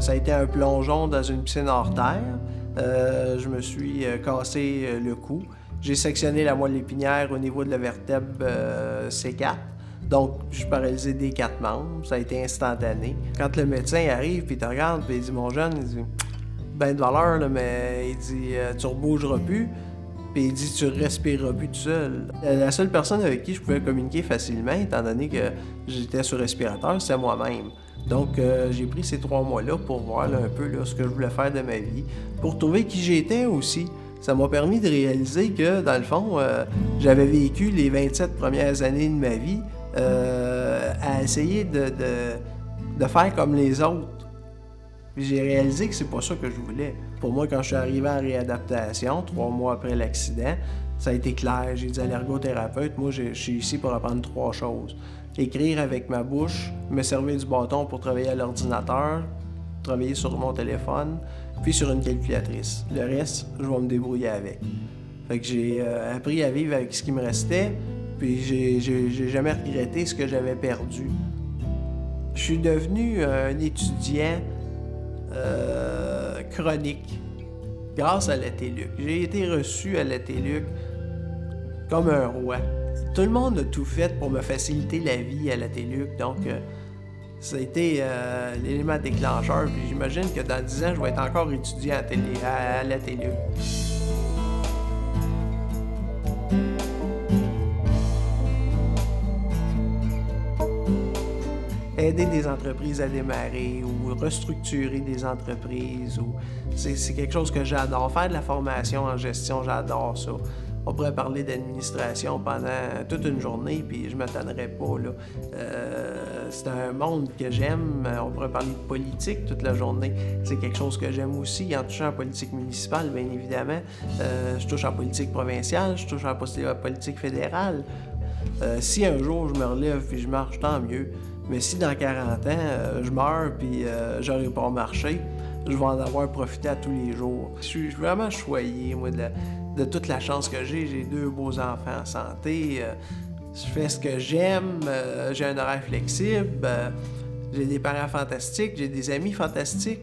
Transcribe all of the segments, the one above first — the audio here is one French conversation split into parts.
Ça a été un plongeon dans une piscine hors terre. Je me suis cassé le cou. J'ai sectionné la moelle épinière au niveau de la vertèbre C4. Donc, je suis paralysé des 4 membres. Ça a été instantané. Quand le médecin arrive, puis il te regarde, puis il dit « Mon jeune, il dit, ben de valeur, là, mais il dit tu rebougeras plus. » Puis il dit « Tu respireras plus tout seul. » La seule personne avec qui je pouvais communiquer facilement, étant donné que j'étais sur respirateur, c'est moi-même. Donc, j'ai pris ces 3 mois-là pour voir là, un peu là, ce que je voulais faire de ma vie, pour trouver qui j'étais aussi. Ça m'a permis de réaliser que, dans le fond, j'avais vécu les 27 premières années de ma vie à essayer de faire comme les autres. Puis j'ai réalisé que c'est pas ça que je voulais. Pour moi, quand je suis arrivé en réadaptation, 3 mois après l'accident, ça a été clair. J'ai dit à l'ergothérapeute, moi, je suis ici pour apprendre 3 choses. Écrire avec ma bouche, me servir du bâton pour travailler à l'ordinateur, travailler sur mon téléphone, puis sur une calculatrice. Le reste, je vais me débrouiller avec. Fait que j'ai appris à vivre avec ce qui me restait, puis j'ai jamais regretté ce que j'avais perdu. Je suis devenu un étudiant chronique grâce à la TELUC. J'ai été reçu à la TELUC comme un roi. Tout le monde a tout fait pour me faciliter la vie à la TELUC, donc ça a été l'élément déclencheur. Puis j'imagine que dans 10 ans, je vais être encore étudiant à la TELUC. Aider des entreprises à démarrer ou restructurer des entreprises, c'est quelque chose que j'adore. Faire de la formation en gestion, j'adore ça. On pourrait parler d'administration pendant toute une journée, puis je ne m'étonnerais pas, là. C'est un monde que j'aime. On pourrait parler de politique toute la journée. C'est quelque chose que j'aime aussi. En touchant en politique municipale, bien évidemment. Je touche en politique provinciale, je touche en politique fédérale. Si un jour je me relève puis je marche, tant mieux. Mais si dans 40 ans, je meurs puis j'aurai pas marché, je vais en avoir profité à tous les jours. Je suis vraiment choyé, moi, de toute la chance que j'ai. J'ai 2 beaux enfants en santé. Je fais ce que j'aime. J'ai un horaire flexible. J'ai des parents fantastiques. J'ai des amis fantastiques.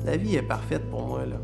La vie est parfaite pour moi, là.